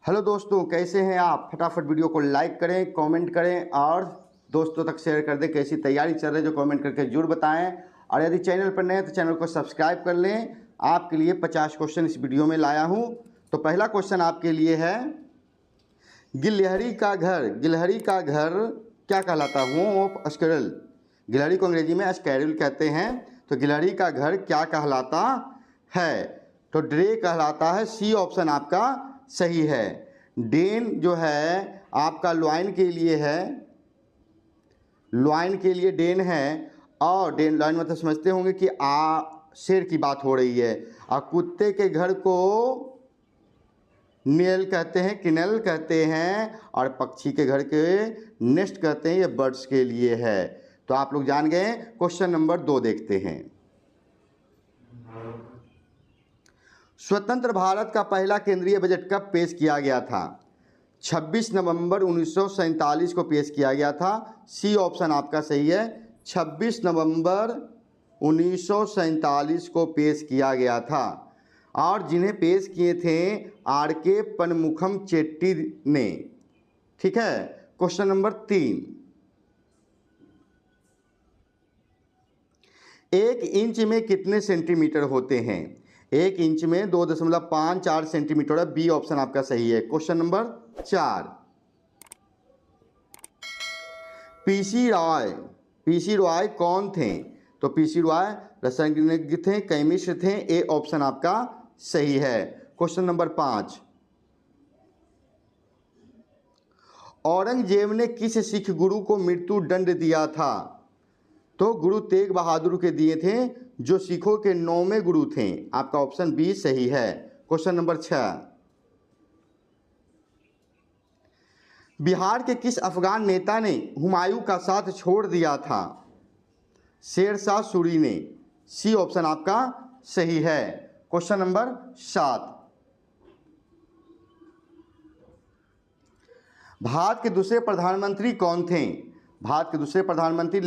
Hello दोस्तों, कैसे हैं आप। फटाफट वीडियो को लाइक करें, कमेंट करें और दोस्तों तक शेयर कर दें। कैसी तैयारी चल रही है जो कमेंट करके जरूर बताएं। और यदि चैनल पर नए हैं तो चैनल को सब्सक्राइब कर लें। आपके लिए 50 क्वेश्चन इस वीडियो में लाया हूं। तो पहला क्वेश्चन आपके लिए है, गिलहरी का घर क्या कहलाता है। Home of squirrel. गिलहरी को अंग्रेजी में स्क्विरल कहते हैं। तो गिलहरी का घर क्या कहलाता है। तो ड्रे कहलाता है। सी ऑप्शन आपका सही है। डेन जो है आपका लॉइन के लिए है, लॉइन के लिए डेन है। और डेन लॉइन मतलब समझते होंगे कि शेर की बात हो रही है। और कुत्ते के घर को नेल कहते हैं, किनल कहते हैं। और पक्षी के घर के नेस्ट कहते हैं। ये बर्ड्स के लिए है। तो आप लोग जान गए। क्वेश्चन नंबर 2 देखते हैं। स्वतंत्र भारत का पहला केंद्रीय बजट कब पेश किया गया था। 26 नवंबर 1947 को पेश किया गया था। सी ऑप्शन आपका सही है। 26 नवंबर 1947 को पेश किया गया था। और जिन्हें पेश किए थे आर.के. पनमुखम चेट्टी ने। ठीक है। क्वेश्चन नंबर 3, 1 इंच में कितने सेंटीमीटर होते हैं। 1 इंच में 2.54 सेंटीमीटर है। बी ऑप्शन आपका सही है। क्वेश्चन नंबर 4, पीसी रॉय कौन थे। तो पीसी रॉय रसायनज्ञ थे, केमिस्ट थे। ए ऑप्शन आपका सही है। क्वेश्चन नंबर 5, औरंगजेब ने किस सिख गुरु को मृत्यु दंड दिया था। तो गुरु तेग बहादुर के दिए थे, जो सिखों के 9वें गुरु थे। आपका ऑप्शन बी सही है। क्वेश्चन नंबर 6, बिहार के किस अफगान नेता ने हुमायूं का साथ छोड़ दिया था। शेरशाह सूरी ने। सी ऑप्शन आपका सही है। क्वेश्चन नंबर 7, भारत के दूसरे प्रधानमंत्री कौन थे। भारत के दूसरे प्रधानमंत्री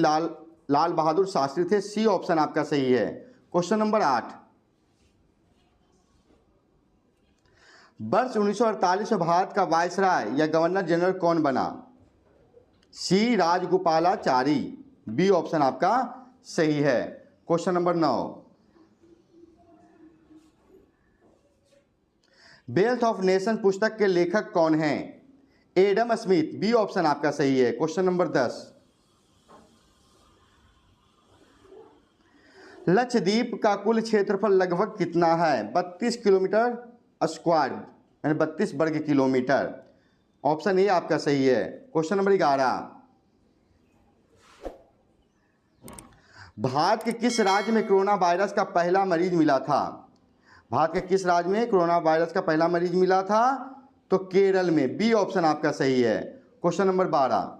लाल बहादुर शास्त्री थे। सी ऑप्शन आपका सही है। क्वेश्चन नंबर 8, वर्ष 1948 में भारत का वायसराय या गवर्नर जनरल कौन बना। सी राजगोपालाचारी। बी ऑप्शन आपका सही है। Question number 9, wealth of nation पुस्तक के लेखक कौन हैं। Adam Smith. बी ऑप्शन आपका सही है। क्वेश्चन नंबर 10, लक्षद्वीप का कुल क्षेत्रफल लगभग कितना है। 32 किलोमीटर स्क्वायर, यानी 32 वर्ग किलोमीटर। ऑप्शन ए आपका सही है। क्वेश्चन नंबर 11, भारत के किस राज्य में कोरोना वायरस का पहला मरीज मिला था। भारत के किस राज्य में कोरोना वायरस का पहला मरीज मिला था। तो केरल में। बी ऑप्शन आपका सही है। क्वेश्चन नंबर 12,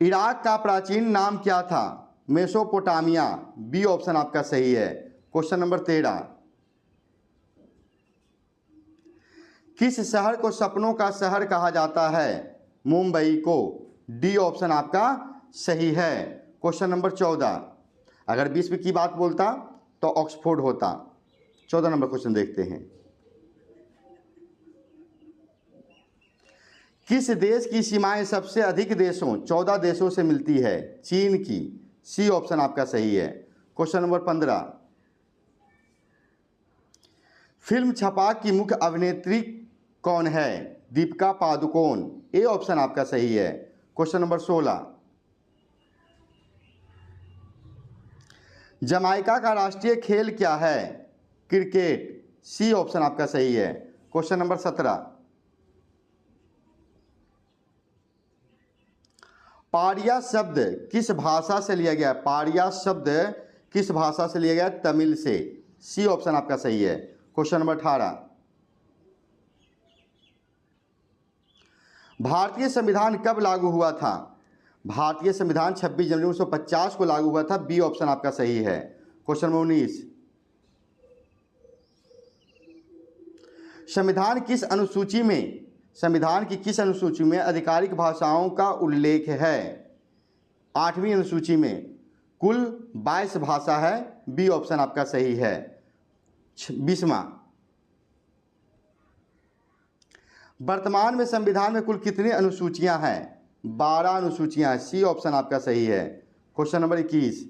इराक का प्राचीन नाम क्या था। मेसोपोटामिया। बी ऑप्शन आपका सही है। क्वेश्चन नंबर 13, किस शहर को सपनों का शहर कहा जाता है। मुंबई को। डी ऑप्शन आपका सही है। क्वेश्चन नंबर 14, अगर विश्व की बात बोलता तो ऑक्सफोर्ड होता। 14 नंबर क्वेश्चन देखते हैं। किस देश की सीमाएं सबसे अधिक देशों 14 देशों से मिलती है। चीन की। सी ऑप्शन आपका सही है। क्वेश्चन नंबर 15, फिल्म छपाक की मुख्य अभिनेत्री कौन है। दीपिका पादुकोण। ए ऑप्शन आपका सही है। क्वेश्चन नंबर 16, जमाइका का राष्ट्रीय खेल क्या है। क्रिकेट। सी ऑप्शन आपका सही है। क्वेश्चन नंबर 17, पारिया शब्द किस भाषा से लिया गया। पारिया शब्द किस भाषा से लिया गया। तमिल से। सी ऑप्शन आपका सही है। क्वेश्चन नंबर 18, भारतीय संविधान कब लागू हुआ था। भारतीय संविधान 26 जनवरी 1950 को लागू हुआ था। बी ऑप्शन आपका सही है। क्वेश्चन नंबर 19, संविधान की किस अनुसूची में आधिकारिक भाषाओं का उल्लेख है। 8वीं अनुसूची में। कुल 22 भाषा है। बी ऑप्शन आपका सही है। 20वां, वर्तमान में संविधान में कुल कितनी अनुसूचियां हैं? 12 अनुसूचियां हैं। सी ऑप्शन आपका सही है। क्वेश्चन नंबर 21,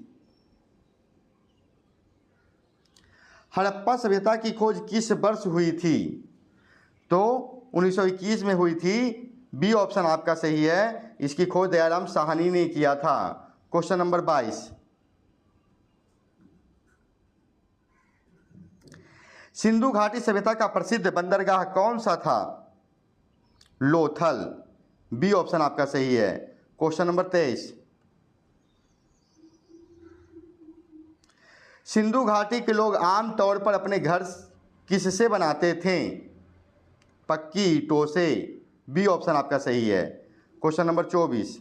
हड़प्पा सभ्यता की खोज किस वर्ष हुई थी? तो 1921 में हुई थी। बी ऑप्शन आपका सही है। इसकी खोज दयाराम साहनी ने किया था। क्वेश्चन नंबर 22, सिंधु घाटी सभ्यता का प्रसिद्ध बंदरगाह कौन सा था? लोथल। बी ऑप्शन आपका सही है। क्वेश्चन नंबर 23, सिंधु घाटी के लोग आमतौर पर अपने घर किससे बनाते थे? पक्की ईंटों से। बी ऑप्शन आपका सही है। क्वेश्चन नंबर 24,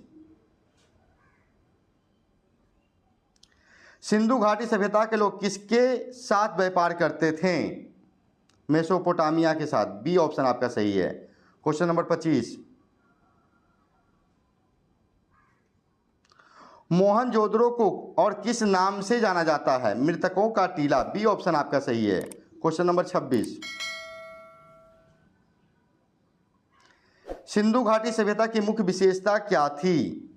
सिंधु घाटी सभ्यता के लोग किसके साथ व्यापार करते थे? मेसोपोटामिया के साथ। बी ऑप्शन आपका सही है। क्वेश्चन नंबर 25, मोहनजोदड़ो को और किस नाम से जाना जाता है? मृतकों का टीला। बी ऑप्शन आपका सही है। क्वेश्चन नंबर 26, सिंधु घाटी सभ्यता की मुख्य विशेषता क्या थी?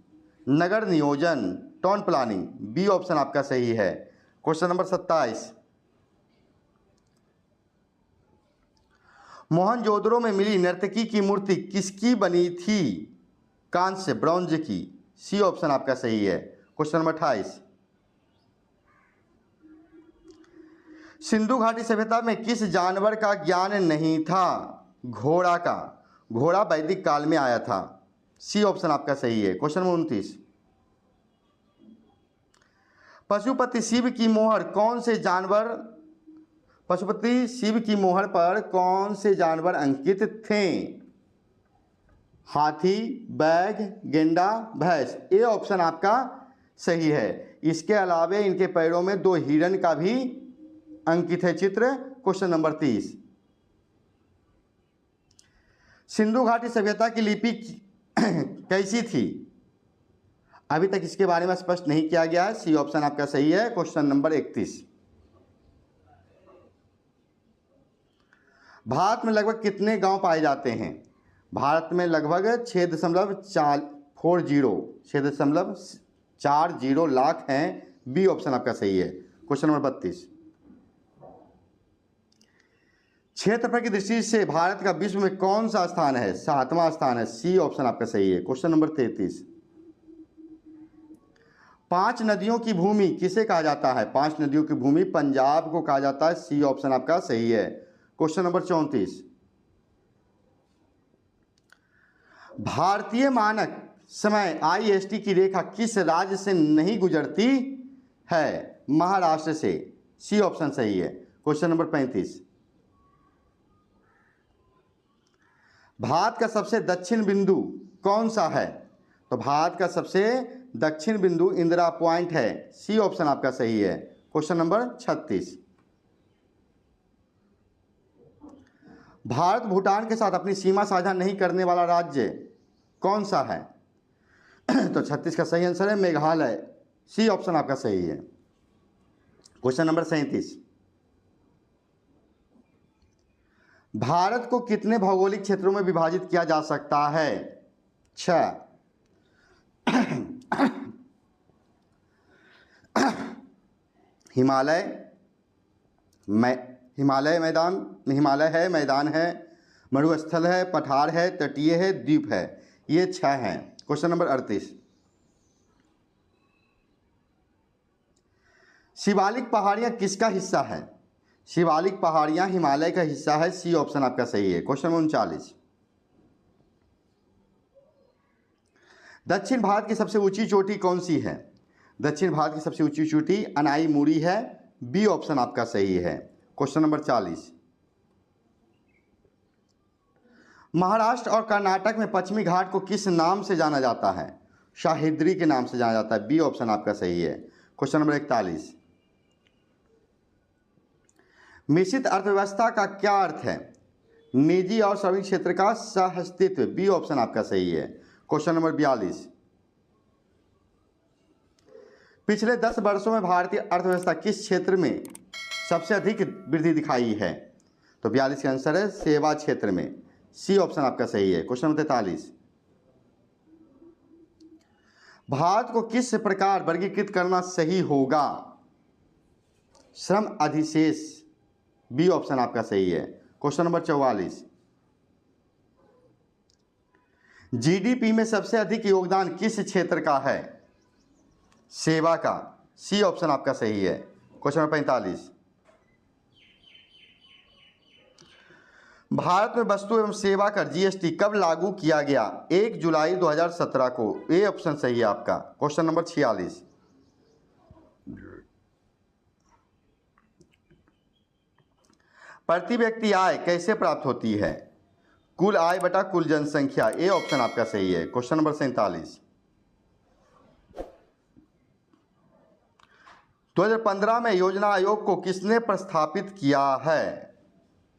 नगर नियोजन, टाउन प्लानिंग। बी ऑप्शन आपका सही है। क्वेश्चन नंबर 27, मोहनजोदड़ो में मिली नर्तकी की मूर्ति किसकी बनी थी? कांस्य, ब्रॉन्ज की। सी ऑप्शन आपका सही है। क्वेश्चन नंबर 28, सिंधु घाटी सभ्यता में किस जानवर का ज्ञान नहीं था? घोड़ा का। घोड़ा वैदिक काल में आया था। सी ऑप्शन आपका सही है। क्वेश्चन नंबर 29, पशुपति शिव की मोहर कौन से जानवर पशुपति शिव की मोहर पर कौन से जानवर अंकित थे? हाथी, बैघ, गेंडा, भैंस। ए ऑप्शन आपका सही है। इसके अलावे इनके पैरों में 2 हिरण का भी अंकित है चित्र। क्वेश्चन नंबर 30, सिंधु घाटी सभ्यता की लिपि कैसी थी? अभी तक इसके बारे में स्पष्ट नहीं किया गया है। सी ऑप्शन आपका सही है। क्वेश्चन नंबर 31, भारत में लगभग कितने गांव पाए जाते हैं? भारत में लगभग 6.40 लाख हैं। बी ऑप्शन आपका सही है। क्वेश्चन नंबर 32, क्षेत्रफल की दृष्टि से भारत का विश्व में कौन सा स्थान है? 7वां स्थान है। सी ऑप्शन आपका सही है। क्वेश्चन नंबर 33, 5 नदियों की भूमि किसे कहा जाता है? 5 नदियों की भूमि पंजाब को कहा जाता है। सी ऑप्शन आपका सही है। क्वेश्चन नंबर 34, भारतीय मानक समय IST की रेखा किस राज्य से नहीं गुजरती है? महाराष्ट्र से। सी ऑप्शन सही है। क्वेश्चन नंबर 35, भारत का सबसे दक्षिण बिंदु कौन सा है? तो भारत का सबसे दक्षिण बिंदु इंदिरा पॉइंट है। सी ऑप्शन आपका सही है। क्वेश्चन नंबर 36, भारत भूटान के साथ अपनी सीमा साझा नहीं करने वाला राज्य कौन सा है? तो 36 का सही आंसर है मेघालय। सी ऑप्शन आपका सही है। क्वेश्चन नंबर 37, भारत को कितने भौगोलिक क्षेत्रों में विभाजित किया जा सकता है? 6। हिमालय मैदान है, मरुस्थल है, पठार है, तटीय है, द्वीप है। ये 6 हैं। क्वेश्चन नंबर 38, शिवालिक पहाड़ियाँ किसका हिस्सा है? शिवालिक पहाड़ियाँ हिमालय का हिस्सा है। सी ऑप्शन आपका सही है। क्वेश्चन नंबर 39, दक्षिण भारत की सबसे ऊंची चोटी कौन सी है? दक्षिण भारत की सबसे ऊंची चोटी अनाई मुड़ी है। बी ऑप्शन आपका सही है। क्वेश्चन नंबर 40, महाराष्ट्र और कर्नाटक में पश्चिमी घाट को किस नाम से जाना जाता है? शाहिद्री के नाम से जाना जाता है। बी ऑप्शन आपका सही है। क्वेश्चन नंबर 41, मिश्रित अर्थव्यवस्था का क्या अर्थ है? निजी और सार्वजनिक क्षेत्र का सहअस्तित्व। बी ऑप्शन आपका सही है। क्वेश्चन नंबर 42, पिछले 10 वर्षों में भारतीय अर्थव्यवस्था किस क्षेत्र में सबसे अधिक वृद्धि दिखाई है? तो 42 का आंसर है सेवा क्षेत्र में। सी ऑप्शन आपका सही है। क्वेश्चन नंबर 43, भारत को किस प्रकार वर्गीकृत करना सही होगा? श्रम अधिशेष, बी ऑप्शन आपका सही है। क्वेश्चन नंबर 44, जीडीपी में सबसे अधिक योगदान किस क्षेत्र का है? सेवा का, सी ऑप्शन आपका सही है। क्वेश्चन नंबर 45, भारत में वस्तु एवं सेवा कर जीएसटी कब लागू किया गया? 1 जुलाई 2017 को, ए ऑप्शन सही है आपका। क्वेश्चन नंबर 46, प्रति व्यक्ति आय कैसे प्राप्त होती है? कुल आय बटा कुल जनसंख्या, ए ऑप्शन आपका सही है। क्वेश्चन नंबर 47, 2015 में योजना आयोग को किसने प्रस्थापित किया है?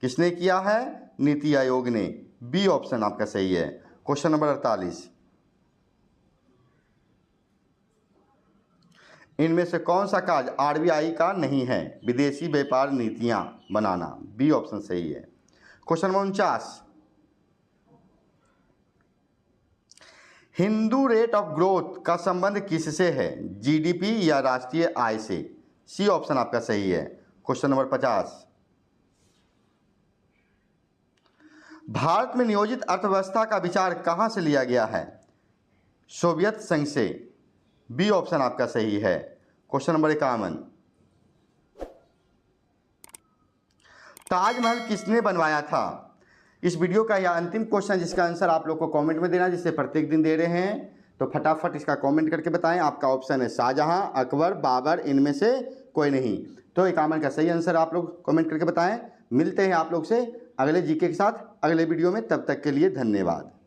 किसने किया है? नीति आयोग ने, बी ऑप्शन आपका सही है। क्वेश्चन नंबर 48, इनमें से कौन सा कार्य आरबीआई का नहीं है? विदेशी व्यापार नीतियां बनाना, बी ऑप्शन सही है। Question number 49, Hindu rate of growth का संबंध किससे है? जीडीपी या राष्ट्रीय आय से, सी ऑप्शन आपका सही है। क्वेश्चन नंबर 50, भारत में नियोजित अर्थव्यवस्था का विचार कहां से लिया गया है? सोवियत संघ से, बी ऑप्शन आपका सही है। क्वेश्चन नंबर 51, ताजमहल किसने बनवाया था? इस वीडियो का यह अंतिम क्वेश्चन जिसका आंसर आप लोग को कमेंट में देना, जिससे प्रत्येक दिन दे रहे हैं, तो फटाफट इसका कमेंट करके बताएं। आपका ऑप्शन है शाहजहां, अकबर, बाबर, इनमें से कोई नहीं। तो 51 का सही आंसर आप लोग कमेंट करके बताएं। मिलते हैं आप लोग से अगले जीके के साथ अगले वीडियो में, तब तक के लिए धन्यवाद।